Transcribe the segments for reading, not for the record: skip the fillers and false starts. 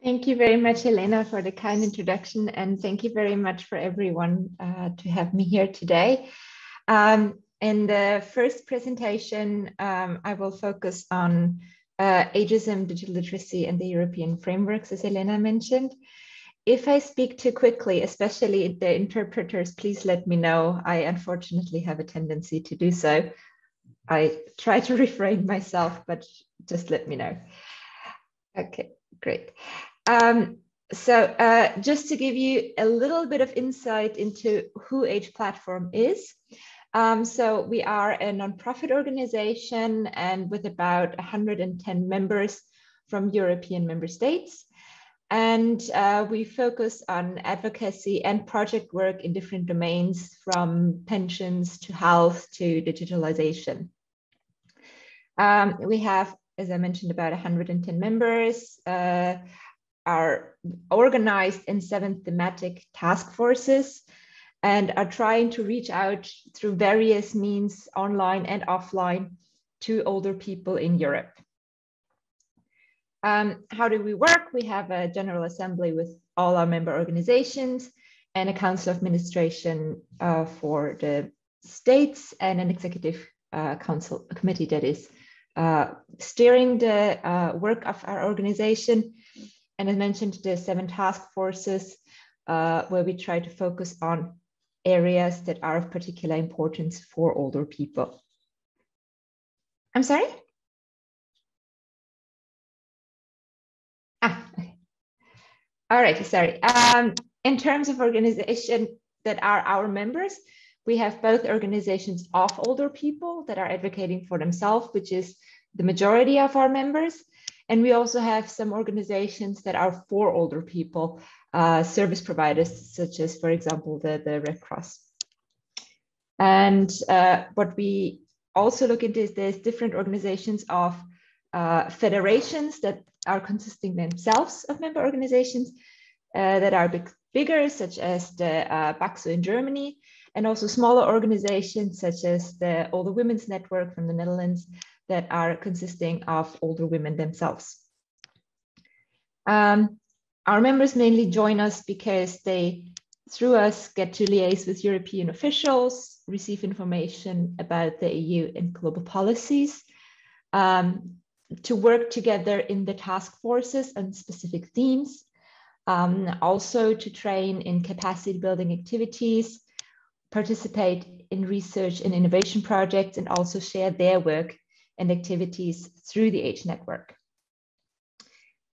Thank you very much, Helena, for the kind introduction, and thank you very much for everyone to have me here today. In the first presentation, I will focus on ageism, digital literacy, and the European frameworks, as Helena mentioned. If I speak too quickly, especially the interpreters, please let me know. I unfortunately have a tendency to do so. I try to refrain myself, but just let me know. Okay, great. Just to give you a little bit of insight into who Age Platform is. So we are a nonprofit organization and with about 110 members from European member states. And we focus on advocacy and project work in different domains, from pensions to health to digitalization. We have, as I mentioned, about 110 members, are organized in 7 thematic task forces and are trying to reach out through various means, online and offline, to older people in Europe. How do we work? We have a general assembly with all our member organizations and a council of administration for the states and an executive council committee that is steering the work of our organization. And as mentioned, the 7 task forces where we try to focus on areas that are of particular importance for older people. I'm sorry? Okay. All right, sorry. In terms of organization that are our members, we have both organizations of older people that are advocating for themselves, which is the majority of our members. And we also have some organizations that are for older people, service providers, such as, for example, the Red Cross. And what we also look into is there's different organizations of federations that are consisting themselves of member organizations that are bigger, such as the BAXO in Germany, and also smaller organizations such as the Older Women's Network from the Netherlands that are consisting of older women themselves. Our members mainly join us because they, through us, get to liaise with European officials, receive information about the EU and global policies, to work together in the task forces on specific themes, also to train in capacity building activities, participate in research and innovation projects, and also share their work and activities through the Age Network.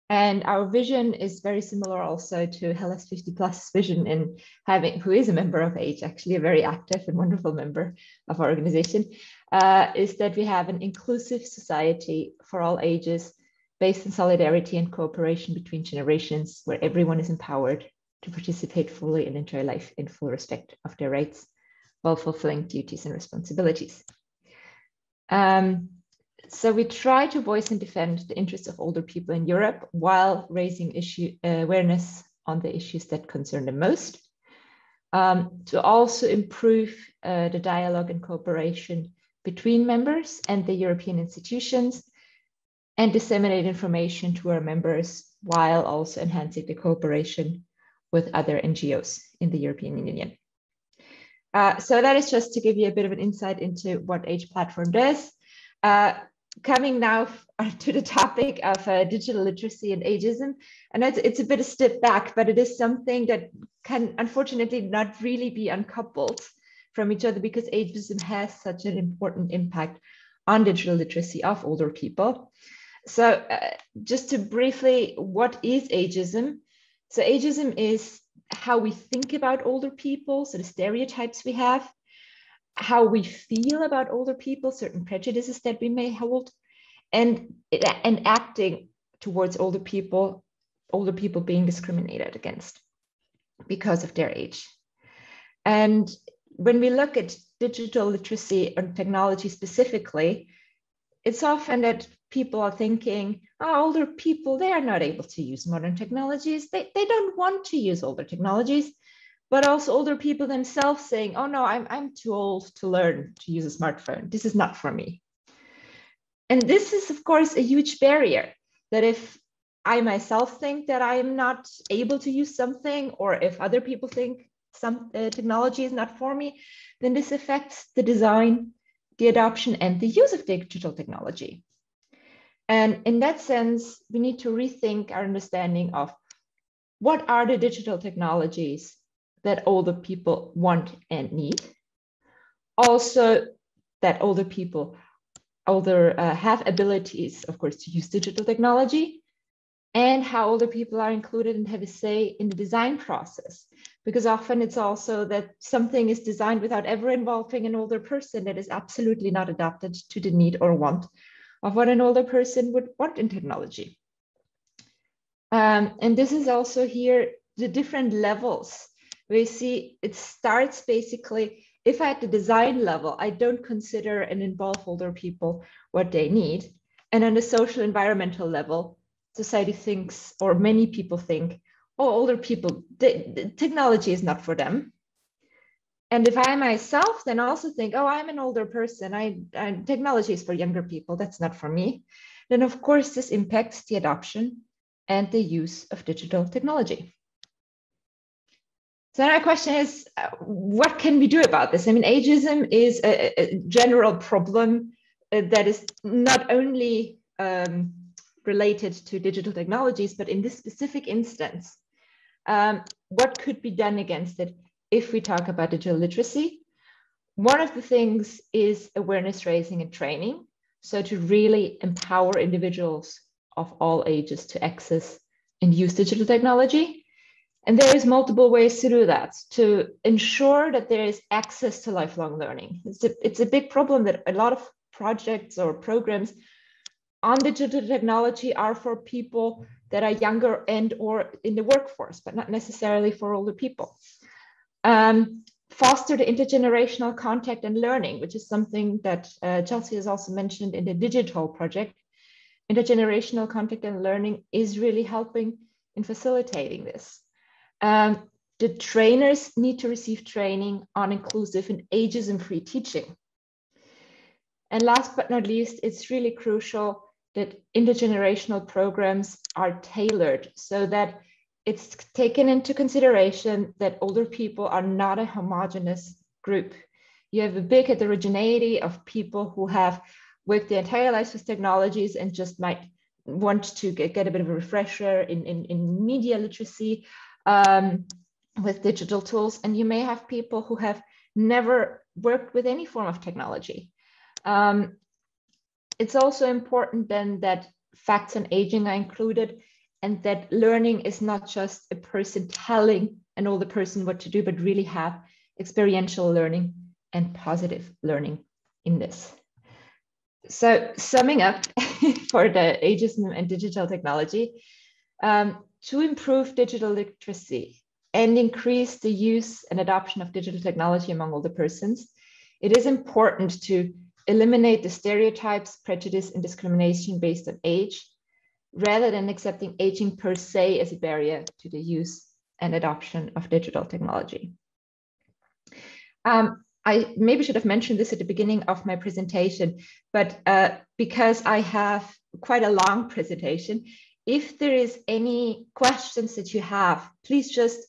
And our vision is very similar also to Hellas 50+ vision in having, who is a member of Age, actually a very active and wonderful member of our organization, is that we have an inclusive society for all ages based on solidarity and cooperation between generations, where everyone is empowered to participate fully and enjoy life in full respect of their rights while fulfilling duties and responsibilities. So we try to voice and defend the interests of older people in Europe while raising awareness on the issues that concern them most, to also improve the dialogue and cooperation between members and the European institutions, and disseminate information to our members while also enhancing the cooperation with other NGOs in the European Union. So that is just to give you a bit of an insight into what Age Platform does. Coming now to the topic of digital literacy and ageism, and it's a bit of a step back, but it is something that can unfortunately not really be uncoupled from each other, because ageism has such an important impact on digital literacy of older people. So just to briefly, what is ageism? So ageism is how we think about older people, so the stereotypes we have, how we feel about older people, certain prejudices that we may hold, and acting towards older people being discriminated against because of their age. And when we look at digital literacy and technology specifically, it's often that people are thinking, oh, older people, they are not able to use modern technologies. They don't want to use older technologies. But also older people themselves saying, oh no, I'm too old to learn to use a smartphone. This is not for me. And this is, of course, a huge barrier, that if I myself think that I am not able to use something, or if other people think some technology is not for me, then this affects the design, the adoption, and the use of digital technology. And in that sense, we need to rethink our understanding of what are the digital technologies that older people want and need. Also, that older people have abilities, of course, to use digital technology, and how older people are included and have a say in the design process. Because often it's also that something is designed without ever involving an older person that is absolutely not adapted to the need or want of what an older person would want in technology. And this is also here the different levels. We see it starts basically, if at the design level, I don't consider and involve older people what they need. And on the social environmental level, society thinks, or many people think, oh, older people, the technology is not for them. And if I myself then also think, oh, I'm an older person, technology is for younger people, that's not for me, then of course this impacts the adoption and the use of digital technology. So our question is, what can we do about this? I mean, ageism is a general problem that is not only related to digital technologies, but in this specific instance, what could be done against it if we talk about digital literacy? One of the things is awareness raising and training. So to really empower individuals of all ages to access and use digital technology. And there is multiple ways to do that, to ensure that there is access to lifelong learning. It's a big problem that a lot of projects or programs on digital technology are for people that are younger and or in the workforce, but not necessarily for older people. Foster the intergenerational contact and learning, which is something that Chelsea has also mentioned in the digital project. Intergenerational contact and learning is really helping in facilitating this. The trainers need to receive training on inclusive and ageism-free teaching. And last but not least, it's really crucial that intergenerational programs are tailored so that it's taken into consideration that older people are not a homogeneous group. You have a big heterogeneity of people who have worked their entire lives with technologies and just might want to get a bit of a refresher in media literacy with digital tools. And you may have people who have never worked with any form of technology. It's also important then that facts on aging are included, and that learning is not just a person telling an older person what to do, but really have experiential learning and positive learning in this. So summing up for the ageism and digital technology, to improve digital literacy and increase the use and adoption of digital technology among older persons, it is important to eliminate the stereotypes, prejudice, and discrimination based on age, rather than accepting aging per se as a barrier to the use and adoption of digital technology. I maybe should have mentioned this at the beginning of my presentation, but because I have quite a long presentation, if there is any questions that you have, please just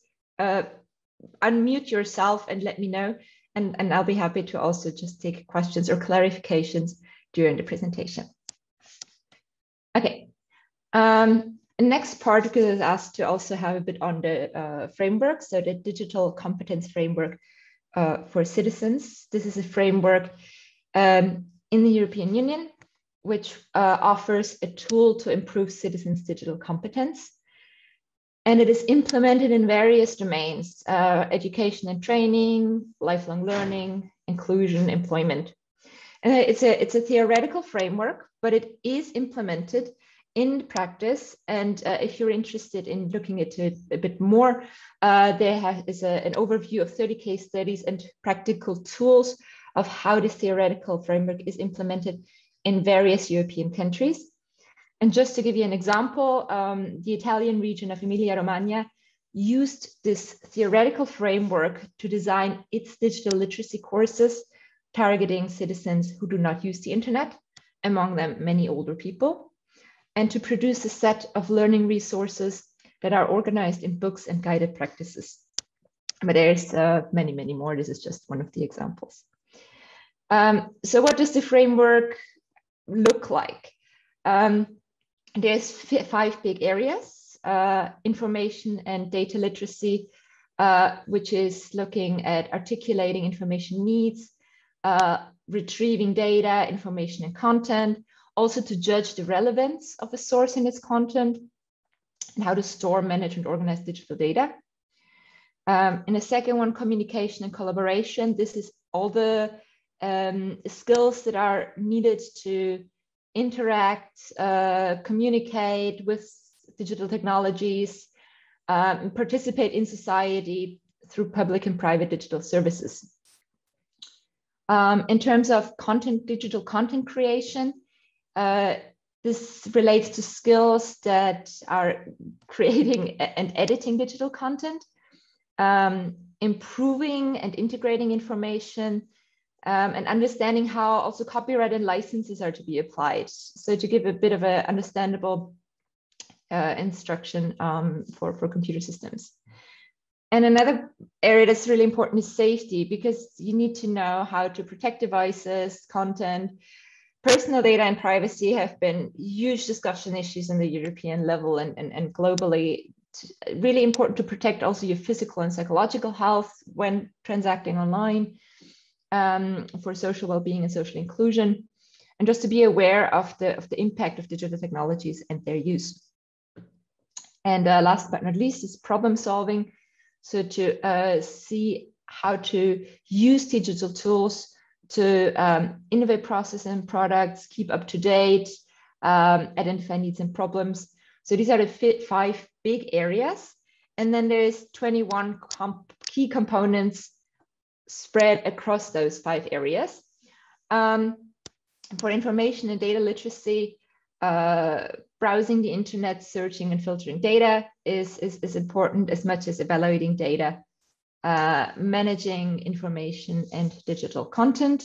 unmute yourself and let me know, and I'll be happy to also just take questions or clarifications during the presentation. Okay. Next part is asked to also have a bit on the framework, so the digital competence framework for citizens. This is a framework in the European Union, which offers a tool to improve citizens' digital competence. And it is implemented in various domains, education and training, lifelong learning, inclusion, employment. And it's a theoretical framework, but it is implemented in practice. And if you're interested in looking into it a bit more, there is an overview of 30 case studies and practical tools of how this theoretical framework is implemented in various European countries. And just to give you an example, the Italian region of Emilia-Romagna used this theoretical framework to design its digital literacy courses, targeting citizens who do not use the internet, among them many older people. and to produce a set of learning resources that are organized in books and guided practices. But there's many, many more. This is just one of the examples. So what does the framework look like? There's 5 big areas: information and data literacy, which is looking at articulating information needs, retrieving data, information and content, also to judge the relevance of a source and its content, and how to store, manage, and organize digital data. In the second one, communication and collaboration. This is all the skills that are needed to interact, communicate with digital technologies, participate in society through public and private digital services. In terms of content, digital content creation, this relates to skills that are creating and editing digital content, improving and integrating information, and understanding how also copyright and licenses are to be applied. So to give a bit of an understandable instruction for computer systems. And another area that's really important is safety, because you need to know how to protect devices, content. Personal data and privacy have been huge discussion issues in the European level and globally. It's really important to protect also your physical and psychological health when transacting online, for social well-being and social inclusion, and just to be aware of the impact of digital technologies and their use. And last but not least is problem solving. So to see how to use digital tools to innovate processes and products, keep up to date, identify needs and problems. So these are the 5 big areas. And then there's 21 key components spread across those 5 areas. For information and data literacy, browsing the internet, searching and filtering data is important as much as evaluating data. Managing information and digital content.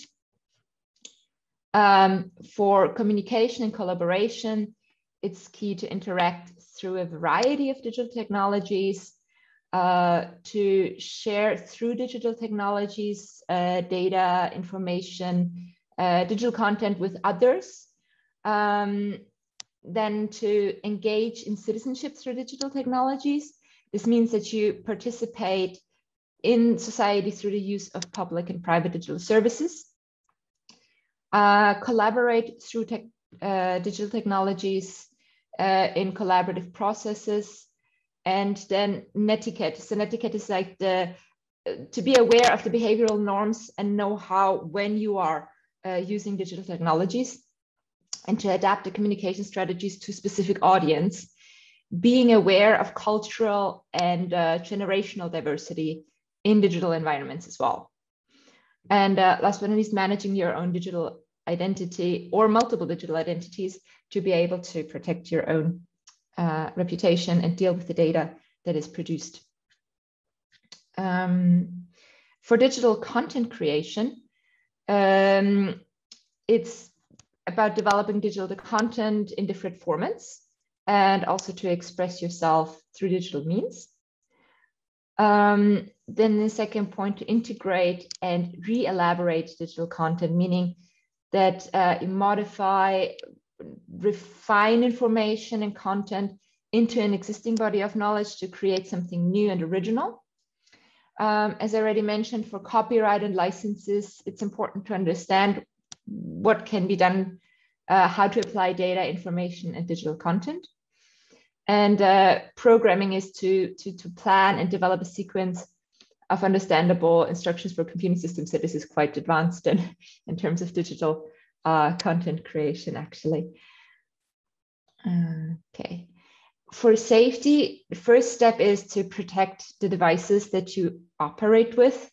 For communication and collaboration, it's key to interact through a variety of digital technologies, to share through digital technologies, data, information, digital content with others, then to engage in citizenship through digital technologies. This means that you participate in society through the use of public and private digital services, collaborate through digital technologies in collaborative processes, and then netiquette. So netiquette is like to be aware of the behavioral norms and know how when you are using digital technologies, and to adapt the communication strategies to specific audience, being aware of cultural and generational diversity in digital environments as well. And last but not least, managing your own digital identity or multiple digital identities to be able to protect your own reputation and deal with the data that is produced. For digital content creation, it's about developing digital content in different formats and also to express yourself through digital means. Then the second point, to integrate and re-elaborate digital content, meaning that you modify, refine information and content into an existing body of knowledge to create something new and original. As I already mentioned, for copyright and licenses, it's important to understand what can be done, how to apply data, information, and digital content. And programming is to plan and develop a sequence of understandable instructions for computing systems. So this is quite advanced in terms of digital content creation, actually. Okay. For safety, the first step is to protect the devices that you operate with,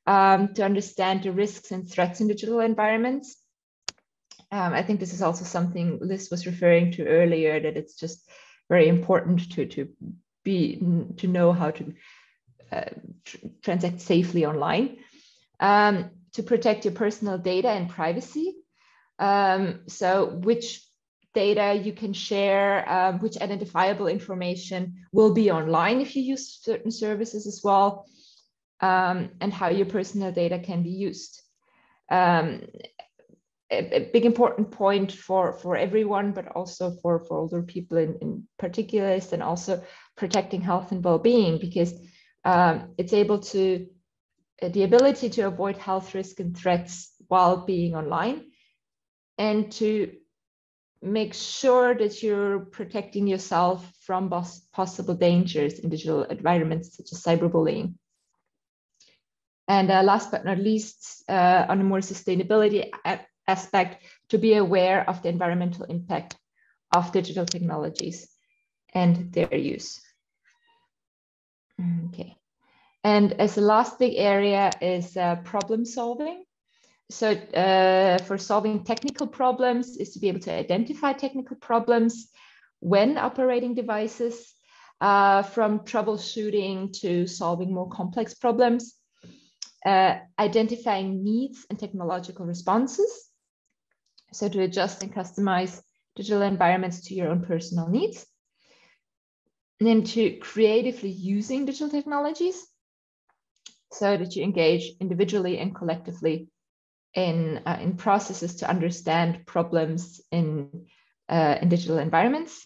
to understand the risks and threats in digital environments. I think this is also something Liz was referring to earlier, that it's just very important to know how to transact safely online, to protect your personal data and privacy. So which data you can share, which identifiable information will be online if you use certain services as well, and how your personal data can be used. A big important point for everyone, but also for older people in particular, is then also protecting health and well-being, because it's able to, the ability to avoid health risk and threats while being online, and to make sure that you're protecting yourself from possible dangers in digital environments such as cyberbullying. And last but not least, on a more sustainability aspect, to be aware of the environmental impact of digital technologies and their use. Okay. And as the last big area is problem solving. So for solving technical problems is to be able to identify technical problems when operating devices, from troubleshooting to solving more complex problems, identifying needs and technological responses. So to adjust and customize digital environments to your own personal needs. And then to creatively using digital technologies so that you engage individually and collectively in processes to understand problems in digital environments.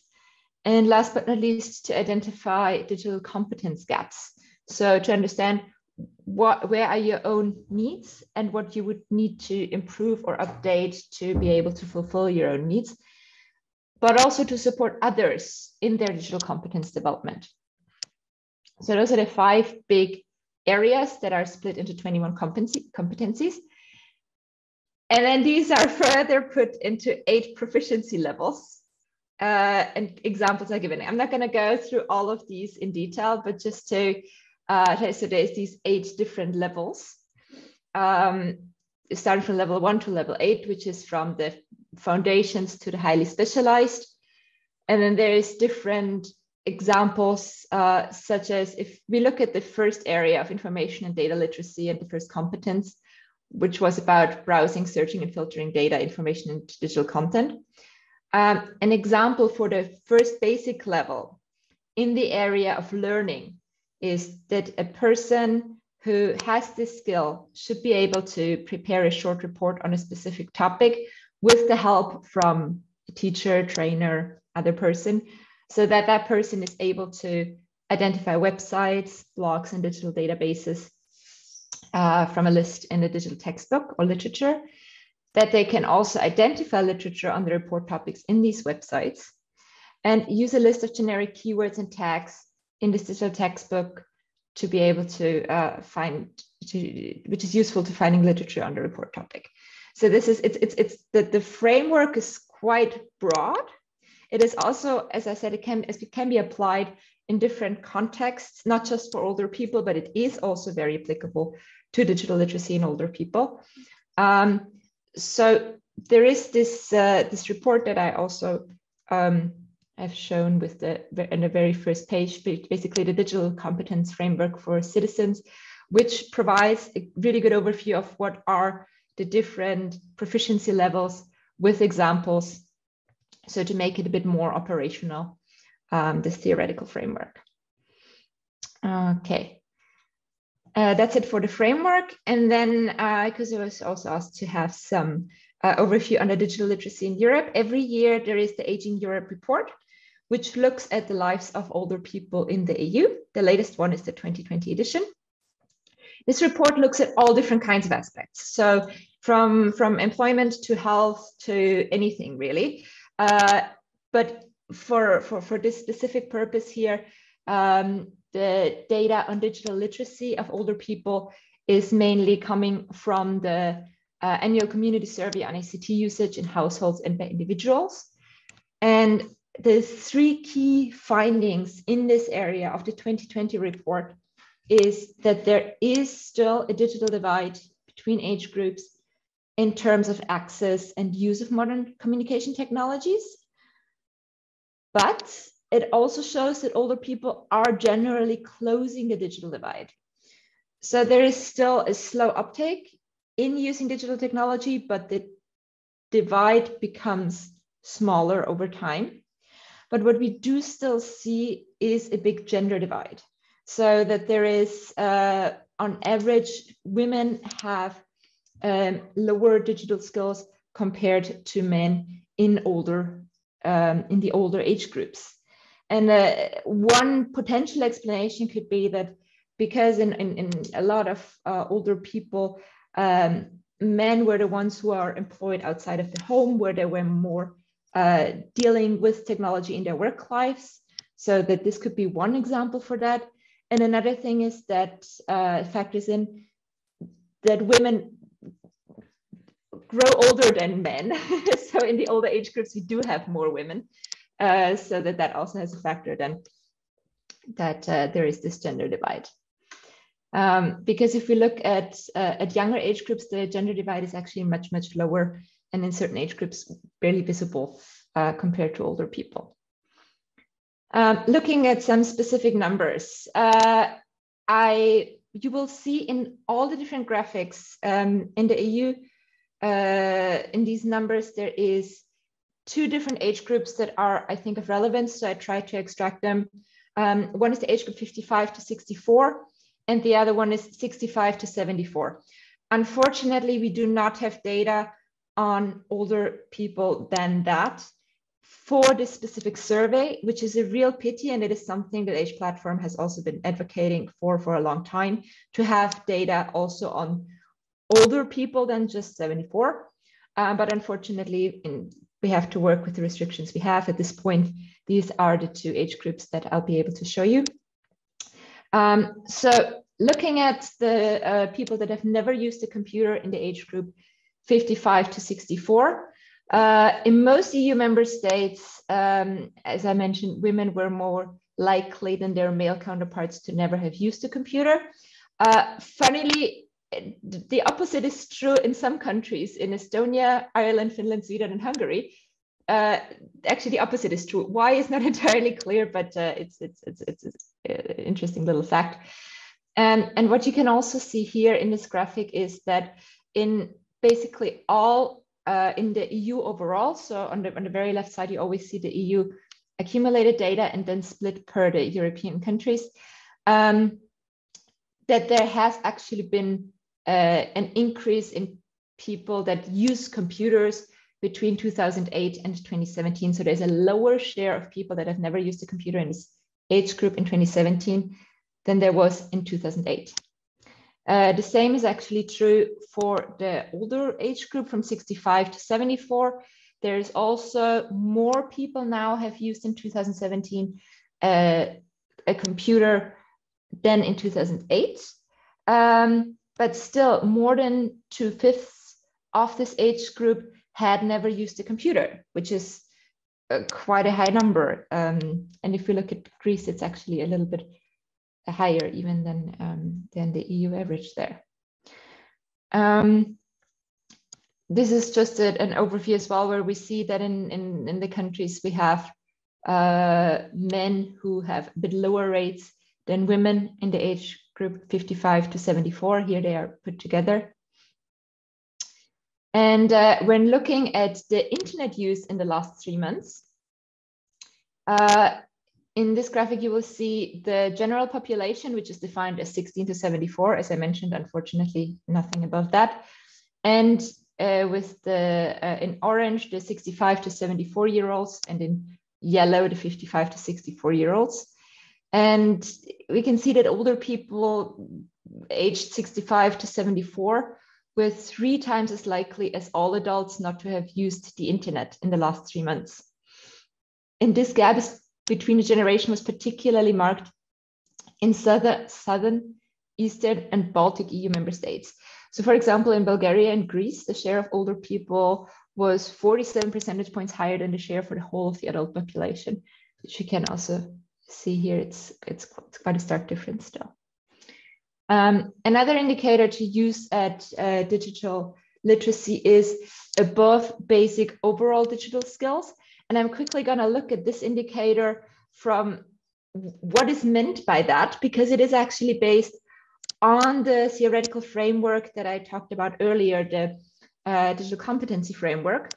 And last but not least, to identify digital competence gaps. So to understand where are your own needs and what you would need to improve or update to be able to fulfill your own needs, but also to support others in their digital competence development. So those are the 5 big areas that are split into 21 competencies. And then these are further put into 8 proficiency levels, and examples are given. I'm not going to go through all of these in detail, but just to so there's these 8 different levels, starting from level 1 to level 8, which is from the foundations to the highly specialized. And then there is different examples, such as if we look at the first area of information and data literacy and the first competence, which was about browsing, searching, and filtering data, information, and digital content. An example for the first basic level in the area of learning is that a person who has this skill should be able to prepare a short report on a specific topic with the help from a teacher, trainer, other person, so that that person is able to identify websites, blogs, and digital databases from a list in a digital textbook or literature, that they can also identify literature on the report topics in these websites, and use a list of generic keywords and tags in this digital textbook to be able to which is useful to finding literature on the report topic. So this is, the framework is quite broad. It is also, as I said, it can be applied in different contexts, not just for older people, but it is also very applicable to digital literacy in older people. So there is this report that I also I've shown with in the very first page, basically the digital competence framework for citizens, which provides a really good overview of what are the different proficiency levels with examples. So to make it a bit more operational, this theoretical framework. Okay. That's it for the framework. And then, because I was also asked to have some overview on the digital literacy in Europe. Every year there is the Aging Europe report, which looks at the lives of older people in the EU. The latest one is the 2020 edition. This report looks at all different kinds of aspects. So from employment to health to anything really. But for this specific purpose here, the data on digital literacy of older people is mainly coming from the annual community survey on ICT usage in households and by individuals. And the 3 key findings in this area of the 2020 report is that there is still a digital divide between age groups in terms of access and use of modern communication technologies. But it also shows that older people are generally closing the digital divide. So there is still a slow uptake in using digital technology, but the divide becomes smaller over time. But what we do still see is a big gender divide. So that there is, on average, women have lower digital skills compared to men in the older age groups. And one potential explanation could be that because in a lot of older people, men were the ones who are employed outside of the home, where they were more dealing with technology in their work lives. So that this could be one example for that. And another thing is that factors in that women grow older than men. So in the older age groups, we do have more women. So that also has a factor then that there is this gender divide. Because if we look at younger age groups, the gender divide is actually much, much lower, and in certain age groups, barely visible compared to older people. Looking at some specific numbers, you will see in all the different graphics in the EU, in these numbers, there is two different age groups that are, I think, of relevance. So I tried to extract them. One is the age group 55 to 64, and the other one is 65 to 74. Unfortunately, we do not have data on older people than that for this specific survey, which is a real pity. And it is something that Age Platform has also been advocating for a long time, to have data also on older people than just 74. But unfortunately, we have to work with the restrictions we have at this point. These are the two age groups that I'll be able to show you. So looking at the people that have never used a computer in the age group 55 to 64, in most EU member states, as I mentioned, women were more likely than their male counterparts to never have used a computer. Funnily, the opposite is true in some countries. In Estonia, Ireland, Finland, Sweden, and Hungary, actually the opposite is true. Why is not entirely clear, but it's an interesting little fact. And what you can also see here in this graphic is that in basically all in the EU overall, so on the very left side, you always see the EU accumulated data and then split per the European countries, that there has actually been an increase in people that use computers between 2008 and 2017. So there's a lower share of people that have never used a computer in this age group in 2017 than there was in 2008. The same is actually true for the older age group from 65 to 74. There's also more people now have used in 2017 a computer than in 2008. But still, more than 2/5 of this age group had never used a computer, which is quite a high number. And if we look at Greece, it's actually a little bit higher even than the EU average there. This is just an overview as well, where we see that in the countries we have men who have a bit lower rates than women in the age group 55 to 74. Here they are put together. And when looking at the internet use in the last 3 months, in this graphic, you will see the general population, which is defined as 16 to 74. As I mentioned, unfortunately, nothing above that. And with the in orange, the 65 to 74-year-olds, and in yellow, the 55 to 64-year-olds. And we can see that older people aged 65 to 74 were 3 times as likely as all adults not to have used the internet in the last 3 months. And this gap between the generation was particularly marked in southern, eastern, and Baltic EU member states. So for example, in Bulgaria and Greece, the share of older people was 47 percentage points higher than the share for the whole of the adult population, which you can also see here. It's quite a stark difference still. Another indicator to use at digital literacy is above basic overall digital skills. And I'm quickly going to look at this indicator from what is meant by that, because it is actually based on the theoretical framework that I talked about earlier, the digital competency framework.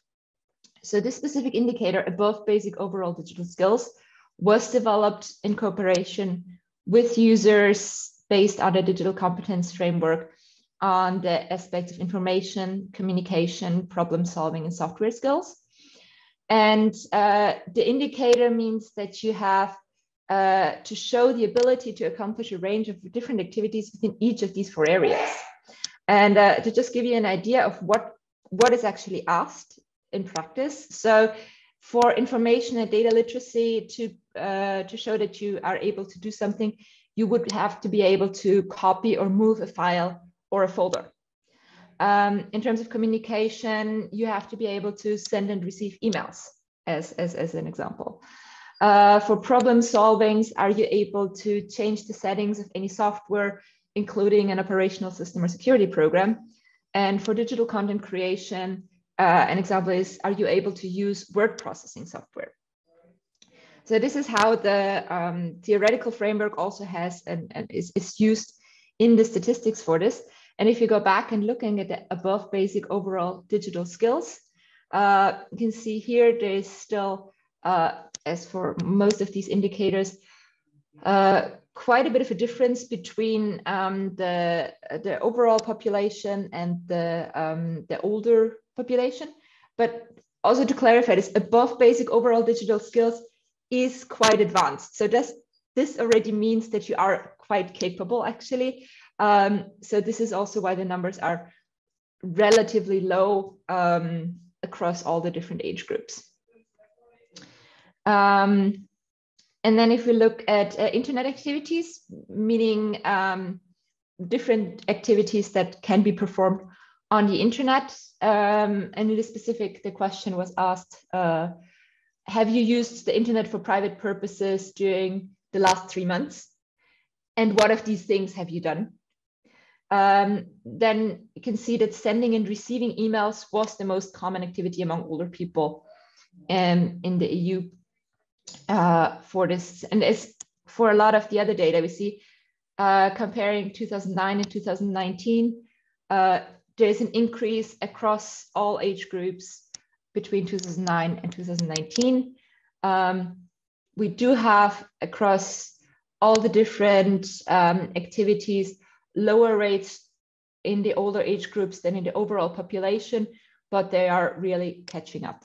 So this specific indicator above basic overall digital skills was developed in cooperation with users based on the digital competence framework on the aspects of information, communication, problem solving, and software skills. And the indicator means that you have to show the ability to accomplish a range of different activities within each of these 4 areas. And to just give you an idea of what is actually asked in practice. So for information and data literacy, to show that you are able to do something, you would have to be able to copy or move a file or a folder. In terms of communication, you have to be able to send and receive emails, as an example. For problem solvings, are you able to change the settings of any software, including an operational system or security program? And for digital content creation, an example is, are you able to use word processing software? So this is how the theoretical framework also has and is used in the statistics for this. And if you go back and looking at the above basic overall digital skills, you can see here there is still, as for most of these indicators, quite a bit of a difference between the overall population and the older population. But also to clarify this, above basic overall digital skills is quite advanced. So this already means that you are quite capable, actually. So this is also why the numbers are relatively low across all the different age groups. And then if we look at internet activities, meaning different activities that can be performed on the internet, and in this specific, the question was asked, have you used the internet for private purposes during the last 3 months? And what of these things have you done? Then you can see that sending and receiving emails was the most common activity among older people in the EU for this. And as for a lot of the other data we see, comparing 2009 and 2019, there's an increase across all age groups between 2009 and 2019. We do have across all the different activities lower rates in the older age groups than in the overall population, but they are really catching up.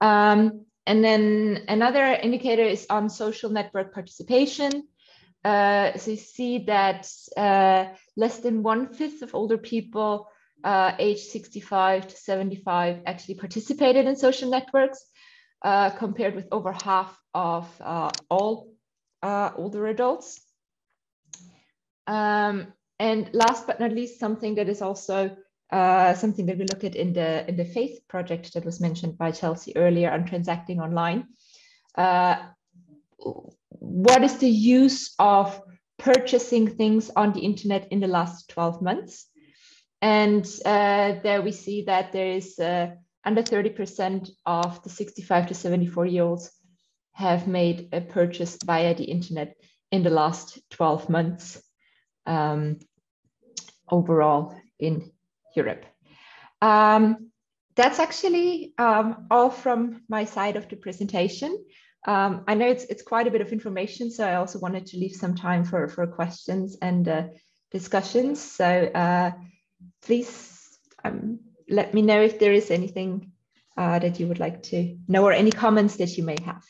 And then another indicator is on social network participation. So you see that less than 1/5 of older people aged 65 to 75 actually participated in social networks, compared with over half of all older adults. And last but not least, something that is also something that we look at in the FAITH project that was mentioned by Chelsea earlier on transacting online. What is the use of purchasing things on the internet in the last 12 months? And there we see that there is under 30% of the 65 to 74-year-olds have made a purchase via the internet in the last 12 months overall in Europe. That's actually all from my side of the presentation. I know it's quite a bit of information, so I also wanted to leave some time for questions and discussions. So please let me know if there is anything that you would like to know or any comments that you may have.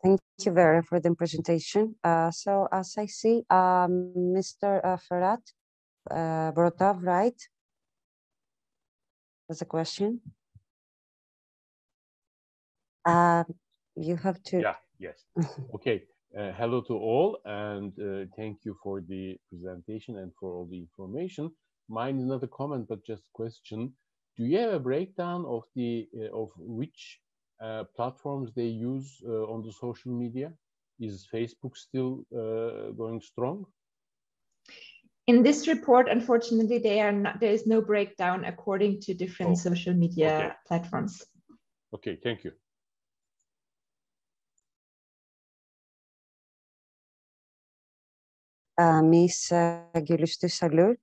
Thank you, Vera, for the presentation. So as I see, Mr. Ferrat brought up, right? That's a question. You have to. Yeah, yes. Okay. Hello to all, and thank you for the presentation and for all the information. Mine is not a comment, but just a question. Do you have a breakdown of the of which platforms they use on the social media? Is Facebook still going strong? In this report, unfortunately, there is no breakdown according to different social media platforms. Okay, thank you. Miss Gülüstü Salur.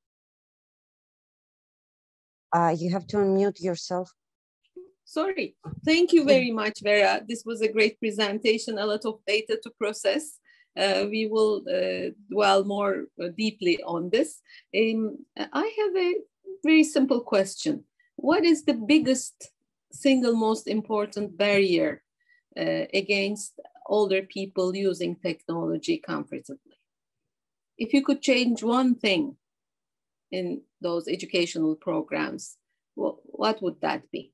You have to unmute yourself. Sorry. Thank you very much, Vera. This was a great presentation, a lot of data to process. We will dwell more deeply on this. I have a very simple question. What is the biggest single most important barrier against older people using technology comfortably? If you could change one thing in those educational programs, what would that be?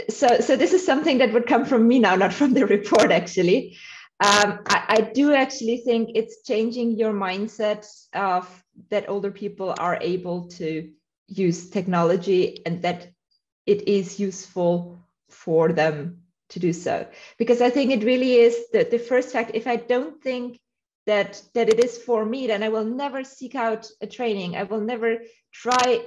So this is something that would come from me now, not from the report, actually. I do actually think it's changing your mindset of that older people are able to use technology and that it is useful for them to do so. Because I think it really is the first fact. If I don't think that it is for me, then I will never seek out a training. I will never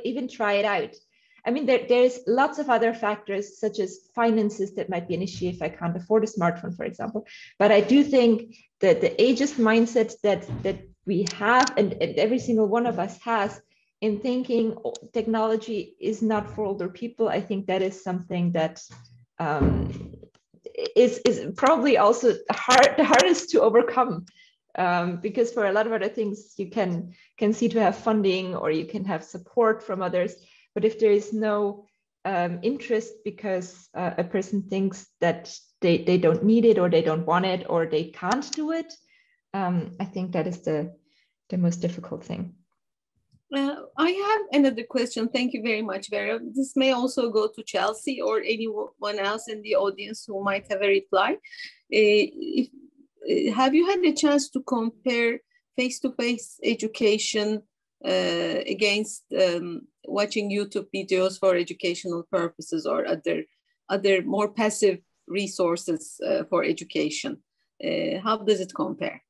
even try it out. I mean, there's lots of other factors, such as finances, that might be an issue if I can't afford a smartphone, for example. But I do think that the ageist mindset that we have, and every single one of us has, in thinking technology is not for older people, I think that is something that is probably also the hardest to overcome. Because for a lot of other things, you can see to have funding, or you can have support from others. But if there is no interest because a person thinks that they don't need it, or they don't want it, or they can't do it, I think that is the most difficult thing. I have another question. Thank you very much, Vera. This may also go to Chelsea or anyone else in the audience who might have a reply. Have you had a chance to compare face-to-face education against watching YouTube videos for educational purposes, or other more passive resources for education? How does it compare?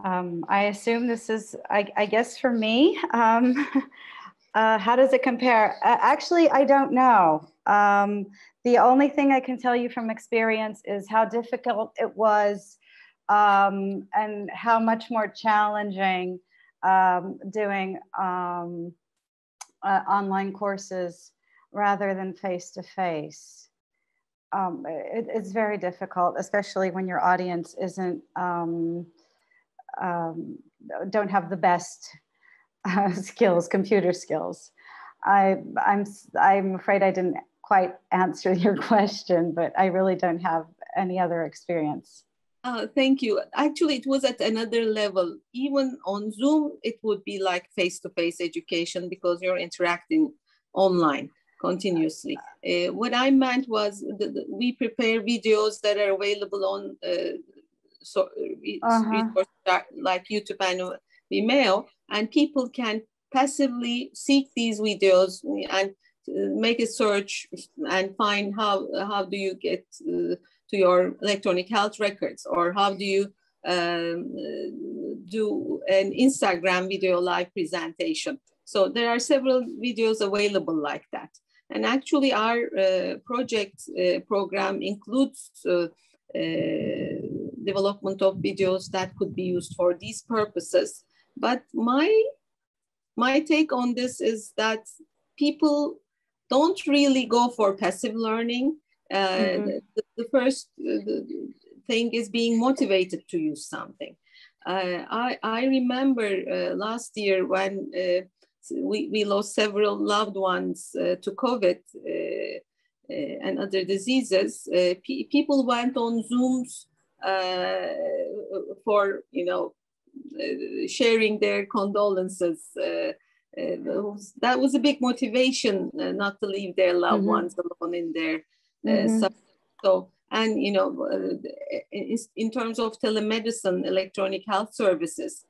I assume this is, I guess, for me. How does it compare? Actually, I don't know. The only thing I can tell you from experience is how difficult it was, and how much more challenging doing online courses rather than face-to-face. It's very difficult, especially when your audience isn't don't have the best skills, computer skills. I'm afraid I didn't quite answer your question, but I really don't have any other experience. Thank you. Actually, it was at another level. Even on Zoom, it would be like face-to-face education because you're interacting online continuously. What I meant was we prepare videos that are available on like YouTube and Vimeo, and people can passively seek these videos and make a search and find how do you get to your electronic health records, or how do you do an Instagram video live presentation. So there are several videos available like that. And actually our program includes development of videos that could be used for these purposes. But my take on this is that people don't really go for passive learning. The first thing is being motivated to use something. I remember last year when we lost several loved ones to COVID and other diseases. People went on Zooms for, sharing their condolences. That was a big motivation not to leave their loved ones alone in their so, and in terms of telemedicine, electronic health services,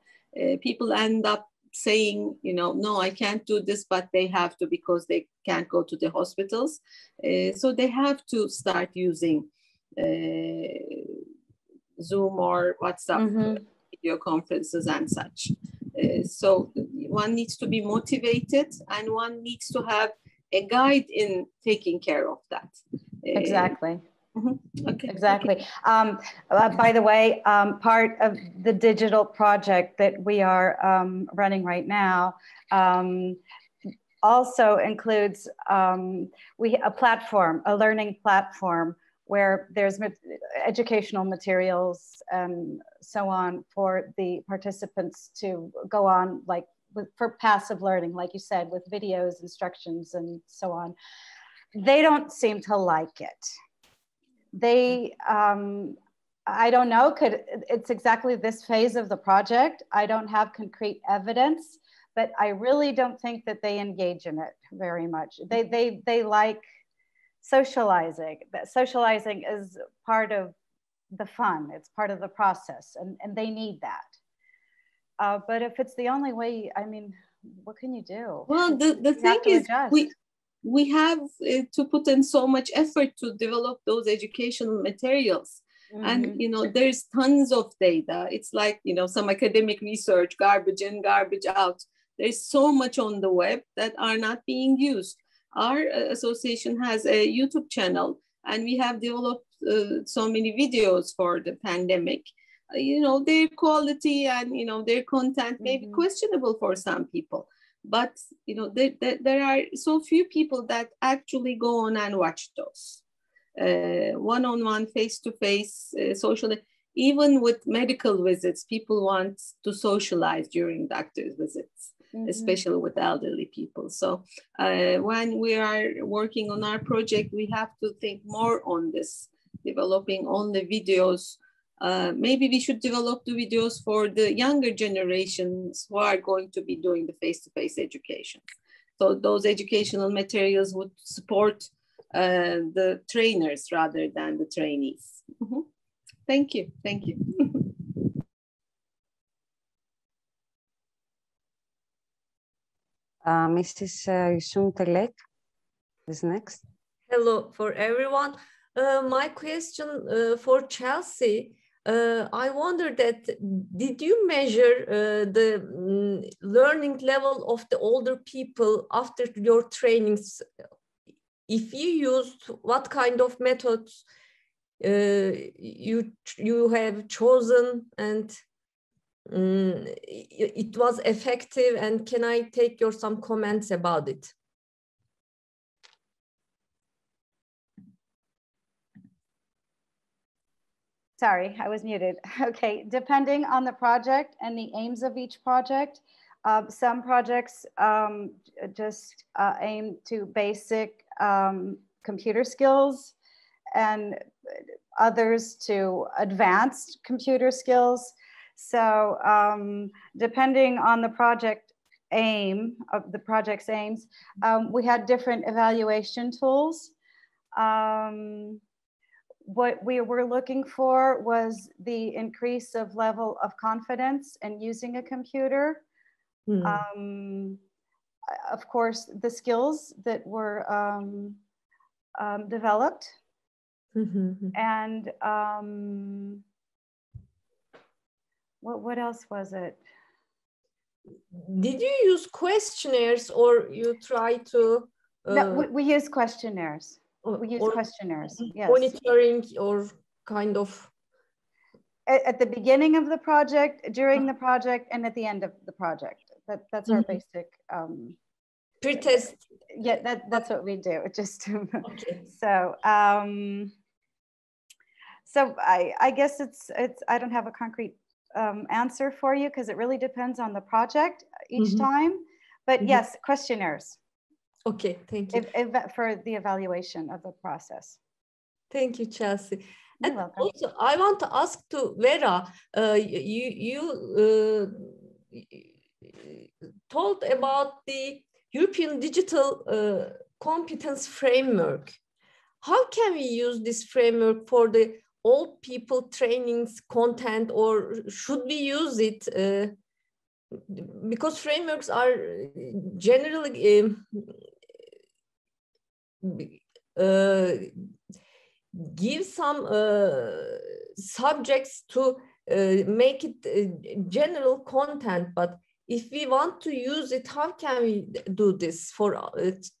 people end up saying, no, I can't do this, but they have to because they can't go to the hospitals. So they have to start using Zoom or WhatsApp video conferences and such. So one needs to be motivated, and one needs to have a guide in taking care of that. Exactly. Okay. Exactly. By the way, part of the digital project that we are running right now also includes a platform, a learning platform, where there's educational materials and so on for the participants to go on, like for passive learning, like you said, with videos, instructions, and so on. They don't seem to like it. They, I don't know, it's exactly this phase of the project. I don't have concrete evidence, but I really don't think that they engage in it very much. They like socializing. Socializing is part of the fun. It's part of the process, and they need that. But if it's the only way, I mean, what can you do? Well, the thing is, we have to put in so much effort to develop those educational materials. And, you know, there's tons of data. It's like, you know, some academic research, garbage in, garbage out. There's so much on the web that are not being used. Our association has a YouTube channel, and we have developed so many videos for the pandemic. You know, their quality and, you know, their content may be questionable for some people. But, you know, there are so few people that actually go on and watch those. One-on-one, face-to-face, social, even with medical visits, people want to socialize during doctor's visits, especially with elderly people. So when we are working on our project, we have to think more on this, developing only videos. Maybe we should develop the videos for the younger generations who are going to be doing the face-to-face education. So those educational materials would support the trainers rather than the trainees. Thank you. Thank you. Mrs. Yusum is next. Hello for everyone. My question for Chelsea. I wonder that, did you measure the learning level of the older people after your trainings? If you used, what kind of methods you have chosen, and it was effective, and can I take your some comments about it? Sorry, I was muted. Okay, depending on the project and the aims of each project, some projects just aim to basic computer skills, and others to advanced computer skills. So depending on the project aim, of the project's aims, we had different evaluation tools. What we were looking for was the increase of level of confidence in using a computer. Of course, the skills that were developed. And what else was it? Did you use questionnaires, or you try to? No, we use questionnaires. We use questionnaires, yes. Monitoring or kind of? At the beginning of the project, during the project, and at the end of the project. That's our basic. Pre-test. Yeah, that's what we do. Just okay. So I guess it's I don't have a concrete answer for you, because it really depends on the project each time. But yes, questionnaires. Okay, thank you. For the evaluation of the process. Thank you, Chelsea. You're and welcome. Also, I want to ask to Vera, you told about the European Digital Competence Framework. How can we use this framework for the old people trainings content, or should we use it? Because frameworks are generally give some subjects to make it general content, but if we want to use it, how can we do this for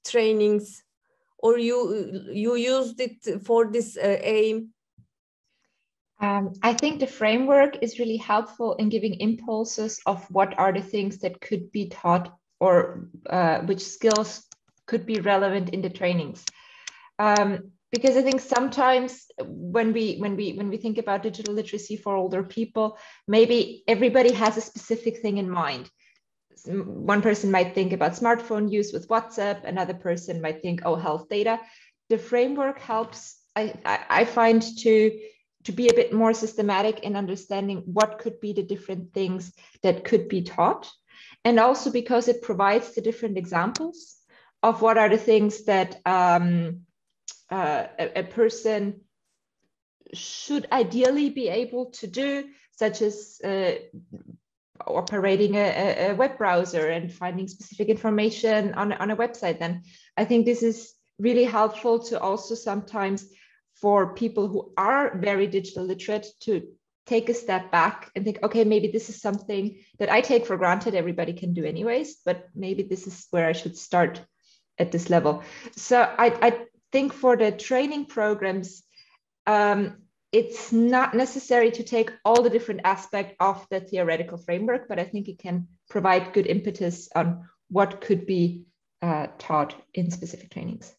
trainings or you used it for this aim? I think the framework is really helpful in giving impulses of what are the things that could be taught, or which skills could be relevant in the trainings. Because I think sometimes when we think about digital literacy for older people, maybe everybody has a specific thing in mind. One person might think about smartphone use with WhatsApp, another person might think, oh, health data. The framework helps, I find, to be a bit more systematic in understanding what could be the different things that could be taught. And also because it provides the different examples of what are the things that a person should ideally be able to do, such as operating a web browser and finding specific information on a website. Then I think this is really helpful to also sometimes for people who are very digital literate to take a step back and think, okay, maybe this is something that I take for granted everybody can do anyways, but maybe this is where I should start at this level. So I think for the training programs, it's not necessary to take all the different aspects of the theoretical framework, but I think it can provide good impetus on what could be taught in specific trainings.